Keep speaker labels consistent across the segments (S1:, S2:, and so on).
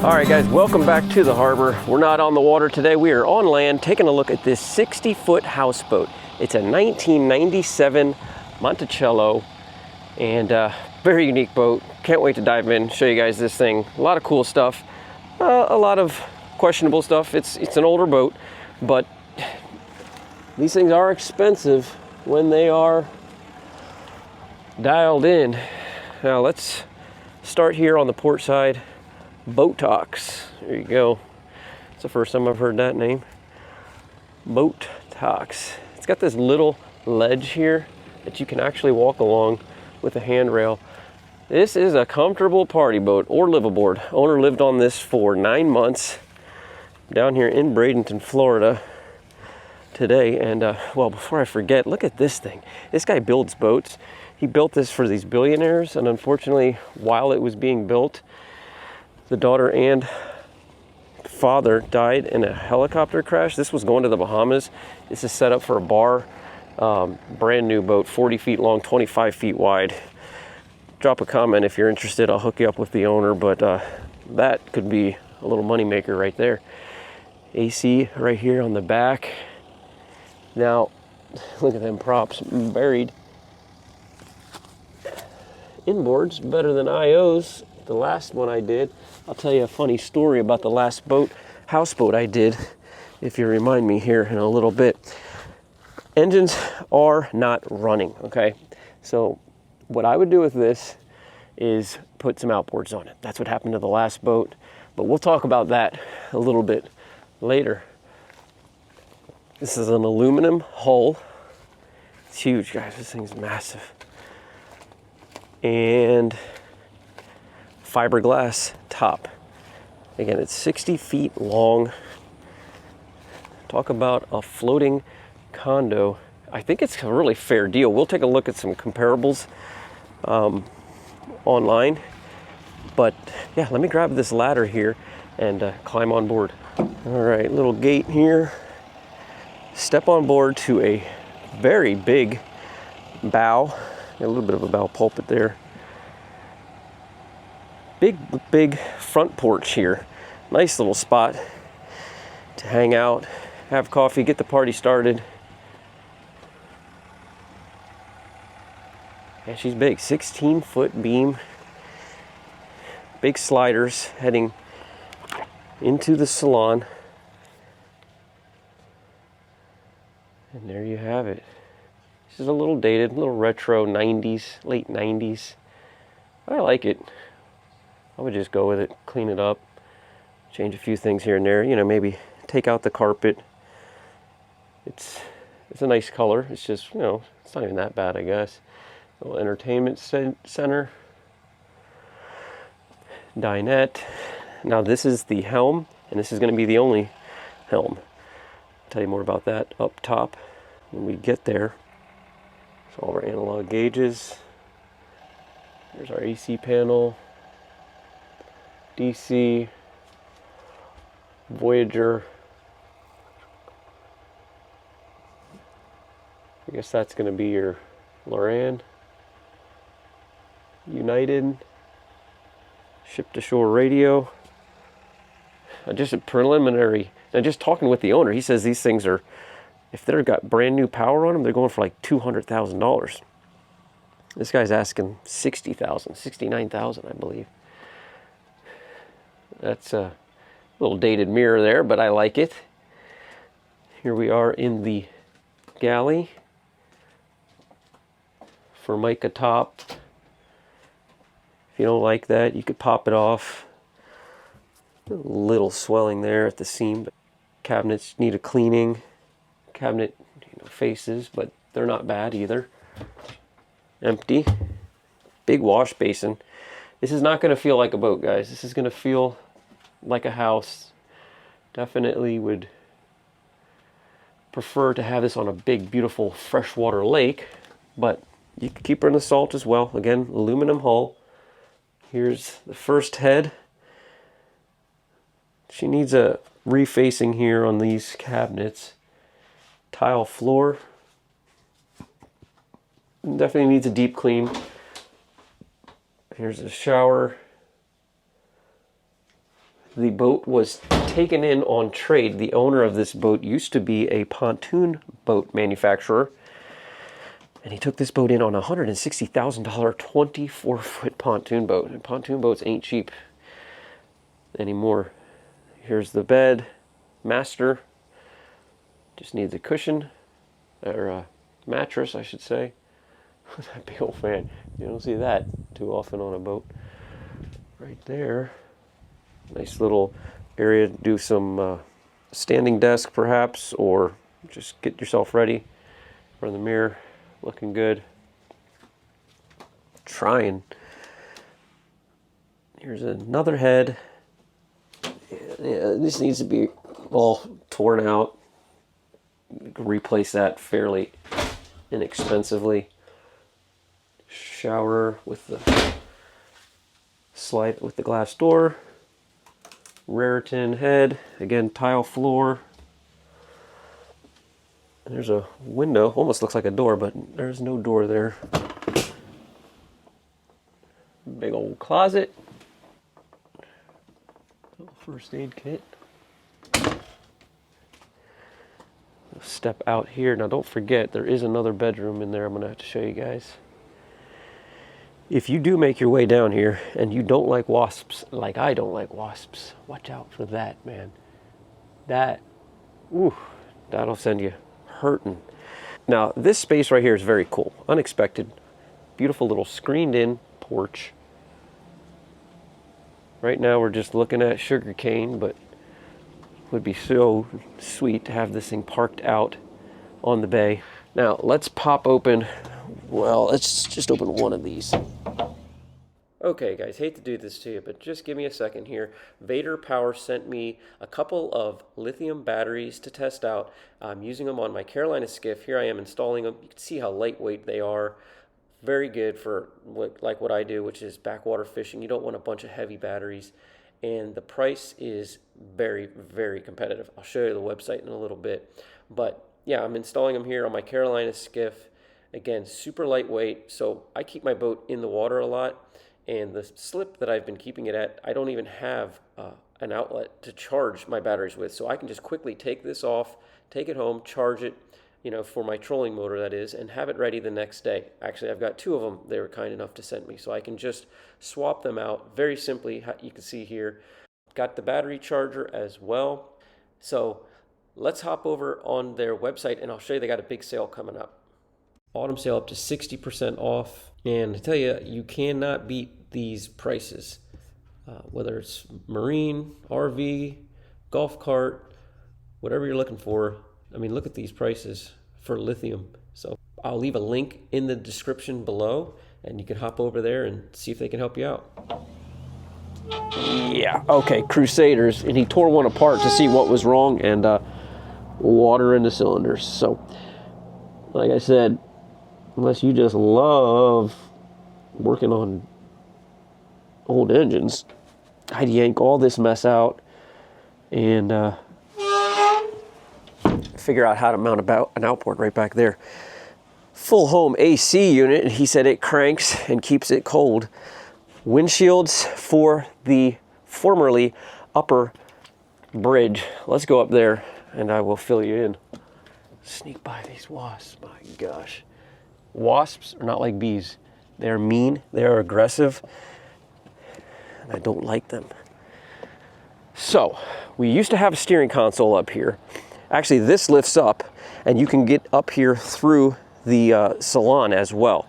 S1: All right guys, welcome back to the harbor. We're not on the water today, we are on land taking a look at this 60-foot houseboat. It's a 1997 Monticello and very unique boat. Can't wait to dive in, show you guys this thing. A lot of cool stuff, a lot of questionable stuff. It's an older boat, but these things are expensive when they are dialed in. Now let's start here on the port side. Boat Talks. There you go. It's the first time I've heard that name. Boat Talks. It's got this little ledge here that you can actually walk along with a handrail. This is a comfortable party boat or liveaboard. Owner lived on this for 9 months down here in Bradenton, Florida today. And well, before I forget, look at this thing. This guy builds boats. He built this for these billionaires, and unfortunately, while it was being built, the daughter and father died in a helicopter crash. This was going to the Bahamas. This is set up for a bar. Brand new boat, 40 feet long, 25 feet wide. Drop a comment if you're interested. I'll hook you up with the owner, but that could be a little money maker right there. AC right here on the back. Now, look at them props buried. Inboards, better than IOs. The last one I did, I'll tell you a funny story about the last houseboat I did, if you remind me here in a little bit. Engines are not running, okay? So what I would do with this is put some outboards on it. That's what happened to the last boat, but we'll talk about that a little bit later. This is an aluminum hull. It's huge, guys. This thing's massive. And fiberglass top. Again, it's 60 feet long. Talk about a floating condo. I think it's a really fair deal. We'll take a look at some comparables online. But yeah, let me grab this ladder here and climb on board. All right, little gate here. Step on board to a very big bow. A little bit of a bow pulpit there. Big front porch here. Nice little spot to hang out, have coffee, get the party started. Yeah, she's big, 16-foot beam. Big sliders heading into the salon. And there you have it. This is a little dated, a little retro 90s, late 90s. I like it. I would just go with it, clean it up, change a few things here and there. You know, maybe take out the carpet. It's a nice color. It's just, you know, it's not even that bad, I guess. A little entertainment center. Dinette. Now this is the helm, and this is going to be the only helm. I'll tell you more about that up top when we get there. So all our analog gauges. There's our AC panel. DC, Voyager. I guess that's going to be your Loran. United. Ship to shore radio. Just a preliminary. Now, just talking with the owner, he says these things are, if they've got brand new power on them, they're going for like $200,000. This guy's asking $60,000, $69,000, I believe. That's a little dated mirror there, but I like it. Here we are in the galley. Formica top. If you don't like that, you could pop it off. A little swelling there at the seam. But cabinets need a cleaning. Cabinet faces, but they're not bad either. Empty. Big wash basin. This is not going to feel like a boat, guys. This is going to feel like a house. Definitely would prefer to have this on a big, beautiful freshwater lake, but you can keep her in the salt as well. Again, aluminum hull. Here's the first head. She needs a refacing here on these cabinets. Tile floor. Definitely needs a deep clean. Here's a shower. the boat was taken in on trade. The owner of this boat used to be a pontoon boat manufacturer, and he took this boat in on a $160,000 24-foot pontoon boat. And pontoon boats ain't cheap anymore. Here's the bed, master. Just needs a cushion, or a mattress, I should say. That big old fan. You don't see that too often on a boat. Right there. Nice little area to do some standing desk perhaps, or just get yourself ready in front of the mirror. Looking good. Trying. Here's another head. Yeah, this needs to be all torn out. You can replace that fairly inexpensively. Shower with the slide with the glass door. Raritan head, again tile floor. And there's a window, almost looks like a door, but there's no door there. Big old closet. Little first aid kit. Step out here. Now don't forget, there is another bedroom in there I'm going to have to show you guys. If you do make your way down here and you don't like wasps, like I don't like wasps, watch out for that, man. That, ooh, that'll send you hurting. Now, this space right here is very cool. Unexpected. Beautiful little screened in porch. Right now we're just looking at sugar cane, but it would be so sweet to have this thing parked out on the bay. Now, let's pop open, well, let's just open one of these. Okay guys, hate to do this to you, but just give me a second here. Vader Power sent me a couple of lithium batteries to test out. I'm using them on my Carolina skiff. Here I am installing them. You can see how lightweight they are. Very good for what I do, which is backwater fishing. You don't want a bunch of heavy batteries. And the price is very, very competitive. I'll show you the website in a little bit. But yeah, I'm installing them here on my Carolina skiff. Again, super lightweight, so I keep my boat in the water a lot. And the slip that I've been keeping it at, I don't even have an outlet to charge my batteries with. So I can just quickly take this off, take it home, charge it, you know, for my trolling motor that is, and have it ready the next day. Actually, I've got two of them they were kind enough to send me. So I can just swap them out very simply. You can see here, got the battery charger as well. So let's hop over on their website and I'll show you they got a big sale coming up. Autumn sale up to 60% off. And I tell you, you cannot beat these prices, whether it's marine, RV, golf cart, whatever you're looking for. I mean, look at these prices for lithium. So I'll leave a link in the description below and you can hop over there and see if they can help you out. Yeah, okay, Crusaders. And he tore one apart to see what was wrong, and water in the cylinders. So, like I said, unless you just love working on old engines, I'd yank all this mess out and figure out how to mount about an outboard right back there. Full home AC unit, and he said it cranks and keeps it cold. Windshields for the formerly upper bridge. Let's go up there and I will fill you in. Sneak by these wasps, my gosh. Wasps are not like bees. They're mean, they're aggressive, and I don't like them. So, we used to have a steering console up here. Actually, this lifts up and you can get up here through the salon as well.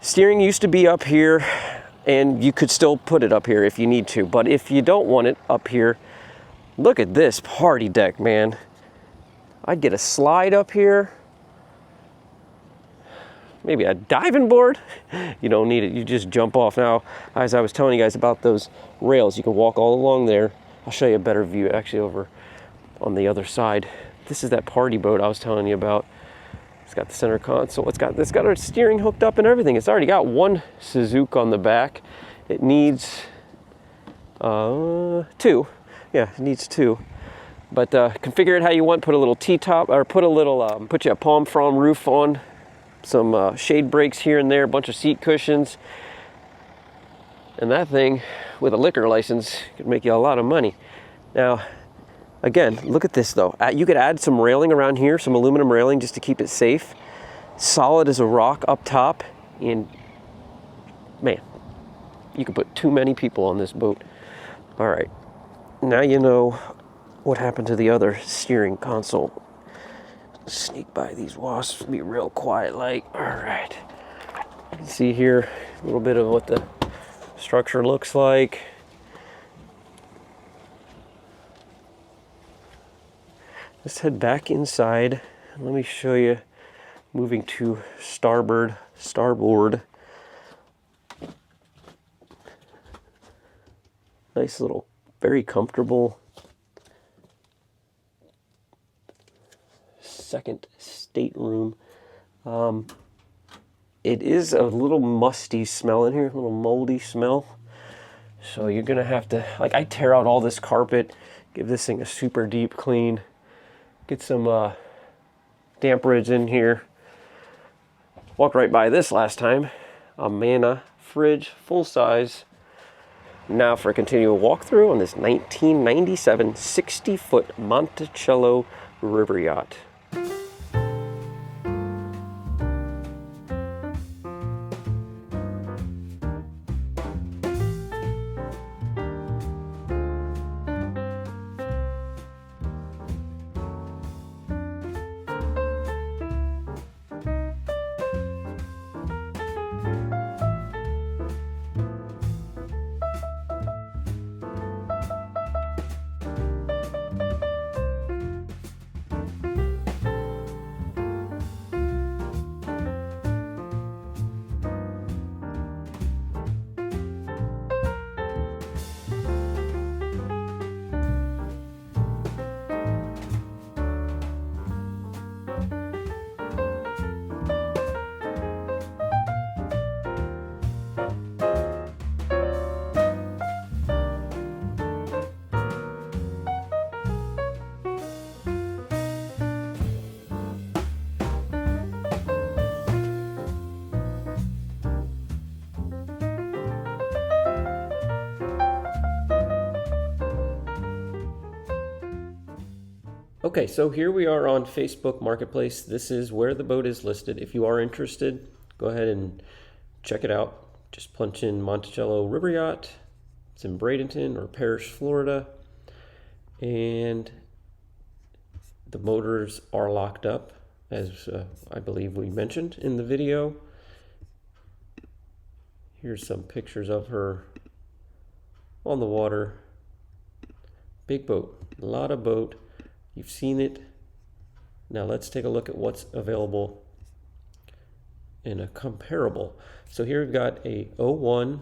S1: Steering used to be up here, and you could still put it up here if you need to, but if you don't want it up here, look at this party deck, man. I'd get a slide up here, maybe a diving board. You don't need it, you just jump off. Now, as I was telling you guys about those rails, you can walk all along there. I'll show you a better view actually over on the other side. This is that party boat I was telling you about. It's got the center console. It's got our steering hooked up and everything. It's already got one Suzuki on the back. It needs two. Yeah, it needs two. But configure it how you want. Put a little T-top, or put you a palm frond roof on. Some shade breaks here and there. A bunch of seat cushions. And that thing with a liquor license, could make you a lot of money. Now, again, look at this though. You could add some railing around here, some aluminum railing just to keep it safe. Solid as a rock up top, and man, you could put too many people on this boat. All right, now you know what happened to the other steering console. Sneak by these wasps, be real quiet like. All right, you can see here a little bit of what the structure looks like. Let's head back inside. Let me show you, moving to starboard. Nice little, very comfortable second stateroom. It is a little musty smell in here, a little moldy smell. So you're gonna have to, like, I tear out all this carpet, give this thing a super deep clean, get some damp ridge in here. Walked right by this last time. A Mana fridge, full size. Now for a continual walkthrough on this 1997 60-foot Monticello River Yacht. Okay, so here we are on Facebook Marketplace. This is where the boat is listed. If you are interested, go ahead and check it out. Just punch in Monticello River Yacht. It's in Bradenton or Parrish, Florida. And the motors are locked up, as I believe we mentioned in the video. Here's some pictures of her on the water. Big boat, a lot of boat. You've seen it. Now let's take a look at what's available in a comparable. So here we've got a 01,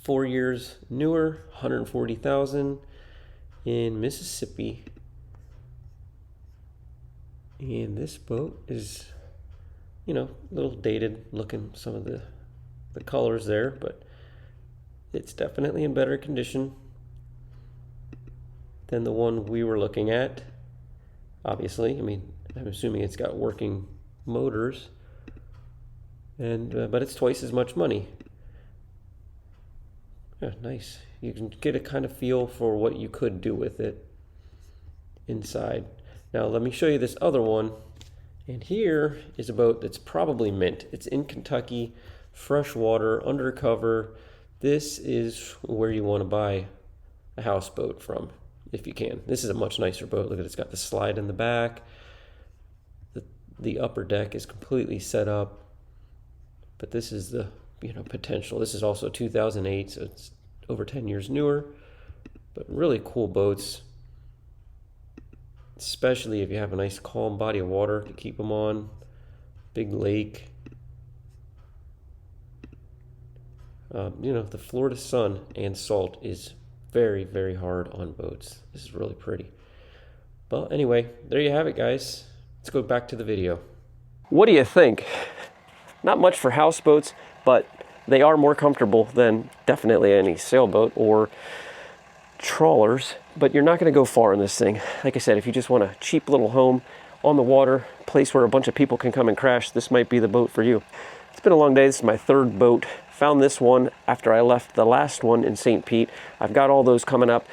S1: 4 years newer, 140,000 in Mississippi. And this boat is, you know, a little dated looking, some of the colors there, but it's definitely in better condition than the one we were looking at. Obviously, I mean, I'm assuming it's got working motors, and but it's twice as much money. Yeah, nice. You can get a kind of feel for what you could do with it inside. Now let me show you this other one, and here is a boat that's probably mint. It's in Kentucky, freshwater, undercover. This is where you want to buy a houseboat from, if you can. This is a much nicer boat. Look at it, it's got the slide in the back. The upper deck is completely set up, but this is the, you know, potential. This is also 2008, so it's over 10 years newer, but really cool boats, especially if you have a nice calm body of water to keep them on, big lake. You know, the Florida sun and salt is very, very hard on boats. This is really pretty. Well, anyway, there you have it, guys. Let's go back to the video. What do you think? Not much for houseboats, but they are more comfortable than definitely any sailboat or trawlers, but you're not going to go far in this thing. Like I said, if you just want a cheap little home on the water, place where a bunch of people can come and crash, this might be the boat for you. It's been a long day. This is my third boat. Found this one after I left the last one in St. Pete. I've got all those coming up.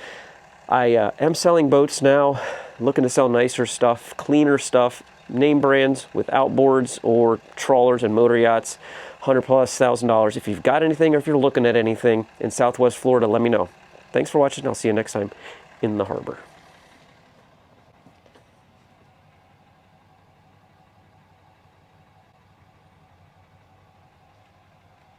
S1: I am selling boats now, looking to sell nicer stuff, cleaner stuff, name brands with outboards or trawlers and motor yachts, $100,000 plus. If you've got anything or if you're looking at anything in Southwest Florida, let me know. Thanks for watching. I'll see you next time in the harbor.